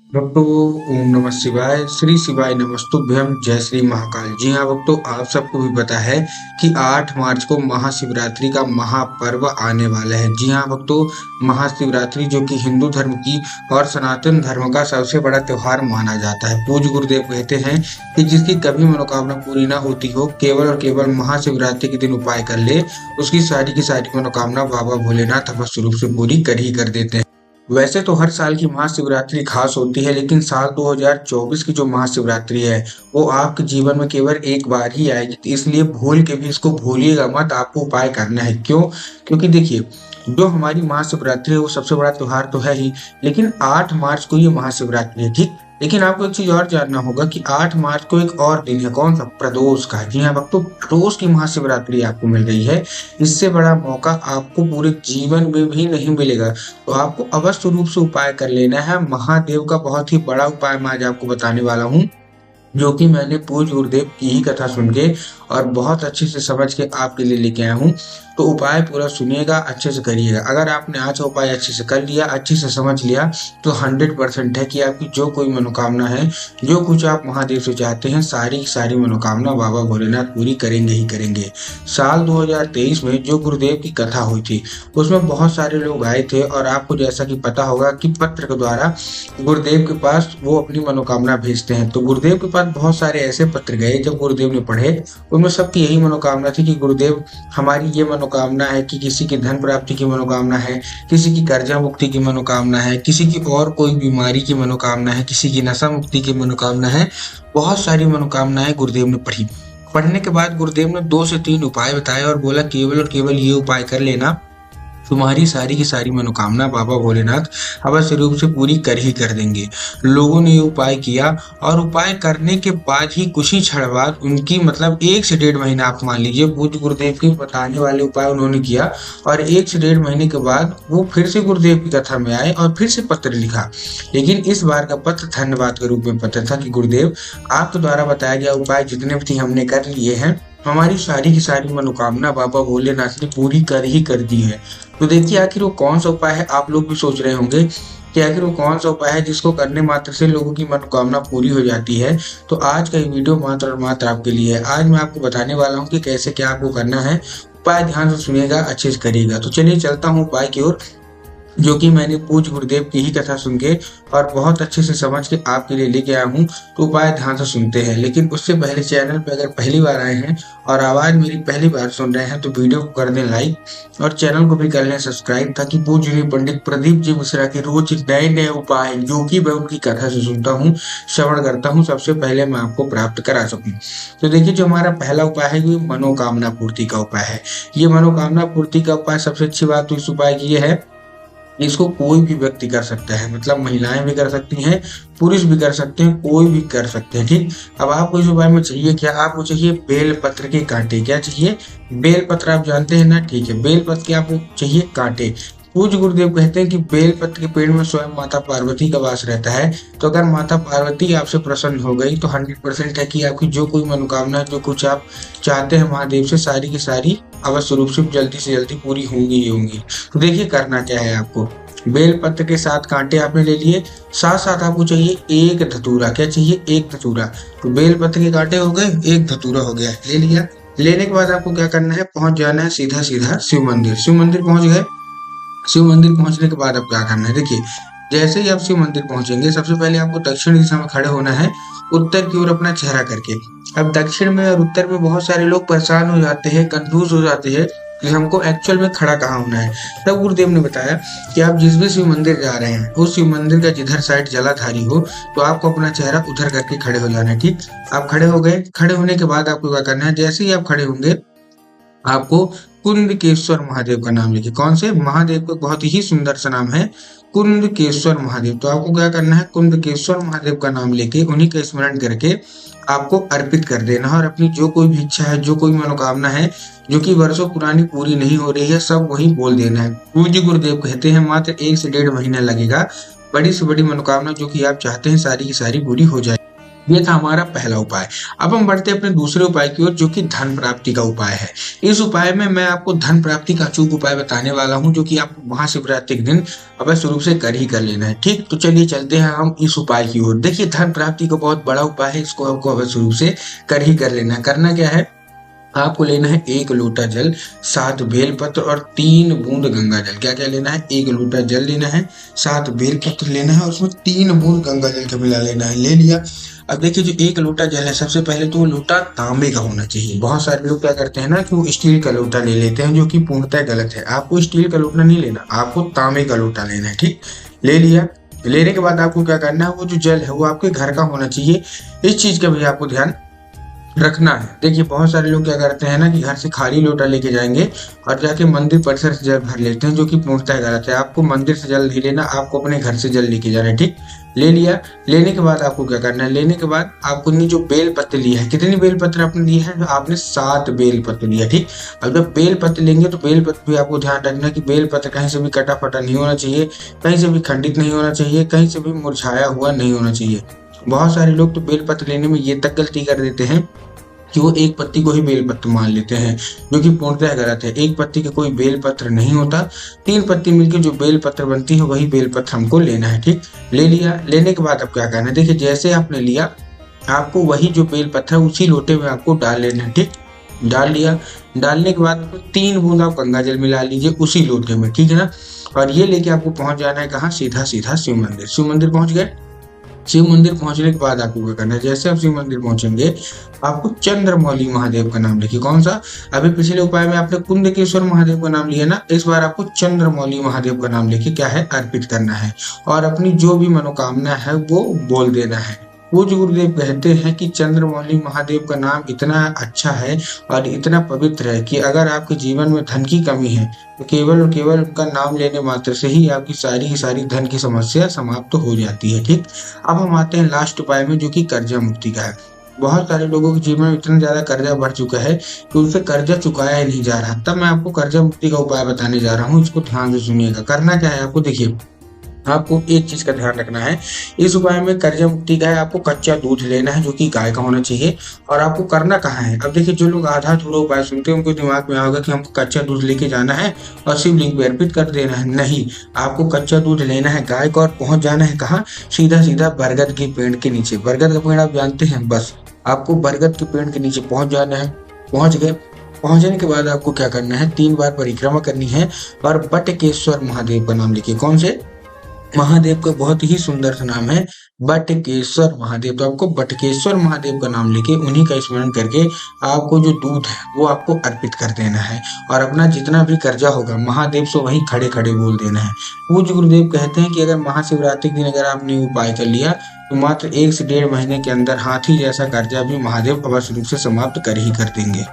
भक्तों, ओम नमः शिवाय। श्री शिवाय नमस्तुभ्यम। जय श्री महाकाल। जी हाँ भक्तों, आप सबको भी पता है कि 8 मार्च को महाशिवरात्रि का महापर्व आने वाला है। जी हाँ भक्तों, महाशिवरात्रि जो कि हिंदू धर्म की और सनातन धर्म का सबसे बड़ा त्योहार माना जाता है। पूज्य गुरुदेव कहते हैं कि जिसकी कभी मनोकामना पूरी ना होती हो, केवल और केवल महाशिवरात्रि के दिन उपाय कर ले, उसकी सारी की सारी मनोकामना बाबा भोलेनाथ अवश्य रूप से पूरी कर ही कर देते हैं। वैसे तो हर साल की महाशिवरात्रि खास होती है, लेकिन साल 2024 की जो महाशिवरात्रि है वो आपके जीवन में केवल एक बार ही आएगी, तो इसलिए भूल के भी इसको भूलिएगा मत। आपको उपाय करना है। क्यों? क्योंकि देखिए, जो हमारी महाशिवरात्रि है वो सबसे बड़ा त्योहार तो है ही, लेकिन 8 मार्च को ये महाशिवरात्रि है, ठीक। लेकिन आपको एक चीज और जानना होगा कि 8 मार्च को एक और दिन है, कौन सा? प्रदोष का। जी हाँ भक्तों, प्रदोष की महाशिवरात्रि आपको मिल रही है। इससे बड़ा मौका आपको पूरे जीवन में भी नहीं मिलेगा। तो आपको अवश्य रूप से उपाय कर लेना है। महादेव का बहुत ही बड़ा उपाय मैं आज आपको बताने वाला हूँ, जो कि मैंने पूज्य गुरुदेव की ही कथा सुन के और बहुत अच्छे से समझ के आपके लिए लेके आया हूँ। तो उपाय पूरा सुनिएगा, अच्छे से करिएगा। अगर आपने आज उपाय अच्छे से कर लिया, अच्छे से समझ लिया, तो 100% है कि आपकी जो कोई मनोकामना है, जो कुछ आप महादेव से चाहते हैं, सारी की सारी मनोकामना बाबा भोलेनाथ पूरी करेंगे ही करेंगे। साल 2023 में जो गुरुदेव की कथा हुई थी, उसमें बहुत सारे लोग आए थे और आपको जैसा कि पता होगा कि पत्र के द्वारा गुरुदेव के पास वो अपनी मनोकामना भेजते हैं। तो गुरुदेव के पास बहुत सारे ऐसे पत्र गए, जब गुरुदेव ने पढ़े उनमें सबकी यही मनोकामना थी कि गुरुदेव, हमारी ये मनोकामना है कि किसी की धन प्राप्ति की मनोकामना है, किसी की कर्जा मुक्ति की मनोकामना है, किसी की और कोई बीमारी की मनोकामना है, किसी की नशा मुक्ति की मनोकामना है। बहुत सारी मनोकामनाएं गुरुदेव ने पढ़ी। पढ़ने के बाद गुरुदेव ने 2 से 3 उपाय बताए और बोला केवल और केवल ये उपाय कर लेना, तुम्हारी सारी की सारी मनोकामना बाबा भोलेनाथ अवश्य रूप से पूरी कर ही कर देंगे। लोगों ने ये उपाय किया और उपाय करने के बाद ही कुछ ही क्षण बाद उनकी, मतलब 1 से 1.5 महीना आप मान लीजिए, पूज्य गुरुदेव के बताने वाले उपाय उन्होंने किया और 1 से 1.5 महीने के बाद वो फिर से गुरुदेव की कथा में आए और फिर से पत्र लिखा। लेकिन इस बार का पत्र धन्यवाद के रूप में पत्र था कि गुरुदेव, आपके द्वारा बताया गया उपाय जितने भी थे हमने कर लिए हैं, हमारी सारी की सारी मनोकामना बाबा भोलेनाथ ने पूरी कर ही कर दी है। तो देखिए, आखिर वो कौन सा उपाय है? आप लोग भी सोच रहे होंगे कि आखिर वो कौन सा उपाय है जिसको करने मात्र से लोगों की मनोकामना पूरी हो जाती है। तो आज का ये वीडियो मात्र और मात्र आपके लिए है। आज मैं आपको बताने वाला हूँ कि कैसे क्या आपको करना है। उपाय ध्यान से सुनिएगा, अच्छे से करिएगा। तो चलिए चलता हूँ उपाय की ओर, जो कि मैंने पूज्य गुरुदेव की ही कथा सुन के और बहुत अच्छे से समझ के आपके लिए लेके आया हूँ। तो उपाय ध्यान से सुनते हैं। लेकिन उससे पहले चैनल पे अगर पहली बार आए हैं और आवाज मेरी पहली बार सुन रहे हैं, तो वीडियो को कर दें लाइक और चैनल को भी कर लें सब्सक्राइब, ताकि पूज्य पंडित प्रदीप जी मिश्रा के रोज नए नए उपाय, जो कि मैं उनकी कथा से सुनता हूँ, श्रवण करता हूँ, सबसे पहले मैं आपको प्राप्त करा सकूँ। तो देखिए, जो हमारा पहला उपाय है, ये मनोकामना पूर्ति का उपाय है। ये मनोकामना पूर्ति का उपाय, सबसे अच्छी बात तो इस उपाय की ये है, इसको कोई भी व्यक्ति कर सकता है। मतलब महिलाएं भी कर सकती हैं, पुरुष भी कर सकते हैं, कोई भी कर सकते हैं, ठीक। अब आपको इस उपाय में चाहिए क्या? आपको चाहिए बेल पत्र के कांटे। क्या चाहिए? बेल पत्र। आप जानते हैं ना, ठीक है। बेल पत्र के आपको चाहिए कांटे। पूज्य गुरुदेव कहते हैं कि बेल पत्र के पेड़ में स्वयं माता पार्वती का वास रहता है। तो अगर माता पार्वती आपसे प्रसन्न हो गई, तो 100% है कि आपकी जो कोई मनोकामना, जो कुछ आप चाहते हैं महादेव से, सारी की सारी अवश्य रूप से जल्दी पूरी होंगी ही होंगी। तो देखिए, करना क्या है आपको। बेल पत्र के 7 कांटे आपने ले लिए, साथ साथ आपको चाहिए 1 धतूरा। क्या चाहिए? 1 धतूरा। तो बेल पत्र के कांटे हो गए, 1 धतूरा हो गया, ले लिया। लेने के बाद आपको क्या करना है? पहुंच जाना है सीधा सीधा शिव मंदिर। शिव मंदिर पहुंच गए। शिव मंदिर पहुंचने के बाद अब क्या करना है? देखिए, जैसे ही आप शिव मंदिर पहुंचेंगे, सबसे पहले आपको दक्षिण दिशा में खड़े होना है, उत्तर की ओर अपना चेहरा करके। अब दक्षिण में और उत्तर में बहुत सारे लोग परेशान हो जाते हैं, कंफ्यूज हो जाते हैं कि हमको एक्चुअल में खड़ा कहाँ होना है। तब गुरुदेव ने बताया कि आप जिस भी शिव मंदिर जा रहे हैं, उस शिव मंदिर का जिधर साइड जलाधारी हो, तो आपको अपना चेहरा उधर करके खड़े हो जाना है, ठीक। आप खड़े हो गए। खड़े होने के बाद आपको क्या करना है? जैसे ही आप खड़े होंगे, आपको कुंदकेश्वर महादेव का नाम लिखिए। कौन से? महादेव का बहुत ही सुंदर सा नाम है, कुंदकेश्वर महादेव। तो आपको क्या करना है? कुंदकेश्वर महादेव का नाम लेके, उन्हीं का स्मरण करके आपको अर्पित कर देना है और अपनी जो कोई भी इच्छा है, जो कोई मनोकामना है, जो कि वर्षों पुरानी पूरी नहीं हो रही है, सब वही बोल देना है। पूज्य गुरुदेव कहते हैं मात्र 1 से 1.5 महीना लगेगा, बड़ी से बड़ी मनोकामना जो कि आप चाहते हैं सारी की सारी पूरी हो जाए। ये था हमारा पहला उपाय। अब हम बढ़ते हैं अपने दूसरे उपाय की ओर, जो कि धन प्राप्ति का उपाय है। इस उपाय में मैं आपको धन प्राप्ति का अचूक उपाय बताने वाला हूँ, जो कि आपको महाशिवरात्रि के दिन अवश्य रूप से कर ही कर लेना है। ठीक, तो चलिए चलते हैं हम इस उपाय की ओर। देखिए, धन प्राप्ति का बहुत बड़ा उपाय है, इसको आपको अवश्य रूप से कर ही कर लेना है। करना क्या है, आपको लेना है 1 लोटा जल, 7 बेलपत्र और 3 बूंद गंगा जल। क्या क्या लेना है, 1 लोटा जल लेना है, 7 बेलपत्र लेना है और उसमें 3 बूंद गंगा जल का मिला लेना है। ले लिया। अब देखिए, जो 1 लोटा जल है, सबसे पहले तो वो लोटा तांबे का होना चाहिए। बहुत सारे लोग क्या करते हैं ना कि वो स्टील का लोटा ले लेते हैं, जो कि पूर्णतः गलत है। आपको स्टील का लोटा नहीं लेना, आपको तांबे का लोटा लेना है। ठीक, ले लिया। लेने के बाद आपको क्या करना है, वो जो जल है वो आपके घर का होना चाहिए। इस चीज का भी आपको ध्यान रखना है। देखिए, बहुत सारे लोग क्या करते हैं ना कि घर से खाली लोटा लेके जाएंगे और जाके मंदिर परिसर से जल भर लेते हैं, जो कि पूर्णतः गलत है। आपको मंदिर से जल नहीं लेना, आपको अपने घर से जल लेके जाना है। ठीक, ले लिया। लेने के बाद आपको क्या करना है, लेने के बाद आपको ने जो बेल पत्र लिया है, कितनी बेल पत्र आपने लिए है, आपने 7 बेल पत्र लिया। ठीक, अब जब बेल पत्र लेंगे तो बेल पत्र भी आपको ध्यान रखना कि बेल पत्र कहीं से भी कटा फटा नहीं होना चाहिए, कहीं से भी खंडित नहीं होना चाहिए, कहीं से भी मुरझाया हुआ नहीं होना चाहिए। बहुत सारे लोग तो बेल पत्र लेने में ये तक गलती कर देते हैं कि वो एक पत्ती को ही बेल पत्र मान लेते हैं, जो कि पूर्णतः गलत है। एक पत्ती का कोई बेल पत्र नहीं होता, 3 पत्ती मिलकर जो बेल पत्र बनती है वही बेल पत्र हमको लेना है। ठीक, ले लिया। लेने के बाद अब क्या करना है, देखिए जैसे आपने लिया, आपको वही जो बेल पत्र है उसी लोटे में आपको डाल लेना है। ठीक, डाल लिया। डालने के बाद 3 बूंद आप गंगा जल मिला लीजिए उसी लोटे में। ठीक है ना, और ये लेके आपको पहुंच जाना है कहाँ, सीधा सीधा शिव मंदिर। शिव मंदिर पहुंच गए। शिव मंदिर पहुंचने के बाद आपको क्या करना है, जैसे आप शिव मंदिर पहुंचेंगे, आपको चंद्रमौली महादेव का नाम लिखिए। कौन सा, अभी पिछले उपाय में आपने कुंदकेश्वर महादेव का नाम लिया ना, इस बार आपको चंद्रमौली महादेव का नाम लिखिए क्या है, अर्पित करना है और अपनी जो भी मनोकामना है वो बोल देना है। पूज्य गुरुदेव कहते हैं कि चंद्रमौली महादेव का नाम इतना अच्छा है और इतना पवित्र है कि अगर आपके जीवन में धन की कमी है तो केवल और केवल उनका नाम लेने मात्र से ही आपकी सारी की सारी धन की समस्या समाप्त हो जाती है। ठीक, अब हम आते हैं लास्ट उपाय में, जो कि कर्जा मुक्ति का है। बहुत सारे लोगों के जीवन में इतना ज्यादा कर्जा बढ़ चुका है कि उनसे कर्जा चुकाया ही नहीं जा रहा। तब मैं आपको कर्जा मुक्ति का उपाय बताने जा रहा हूँ, इसको ध्यान से सुनिएगा। करना क्या है आपको, देखिए आपको एक चीज का ध्यान रखना है। इस उपाय में कर्जा मुक्ति का है, आपको कच्चा दूध लेना है, जो कि गाय का होना चाहिए। और आपको करना कहाँ है, अब देखिए जो लोग आधा अधूरा उपाय सुनते हैं उनको दिमाग में आएगा कि हमको कच्चा दूध लेके जाना है और शिवलिंग पे अर्पित कर देना है। नहीं, आपको कच्चा दूध लेना है गाय का और पहुंच जाना है कहाँ, सीधा सीधा बरगद के पेड़ के नीचे। बरगद का पेड़ आप जानते हैं, बस आपको बरगद के पेड़ के नीचे पहुंच जाना है। पहुंच गए। पहुंचने के बाद आपको क्या करना है, 3 बार परिक्रमा करनी है और बटकेश्वर महादेव का नाम लिखिए। कौन से, महादेव का बहुत ही सुंदर सा नाम है बटकेश्वर महादेव। तो आपको बटकेश्वर महादेव का नाम लेके उन्हीं का स्मरण करके आपको जो दूध है वो आपको अर्पित कर देना है और अपना जितना भी कर्जा होगा महादेव से वहीं खड़े खड़े बोल देना है। पूज्य गुरुदेव कहते हैं कि अगर महाशिवरात्रि के दिन अगर आपने उपाय कर लिया तो मात्र 1 से 1.5 महीने के अंदर हाथी जैसा कर्जा भी महादेव अवश्य रूप से समाप्त कर ही कर देंगे।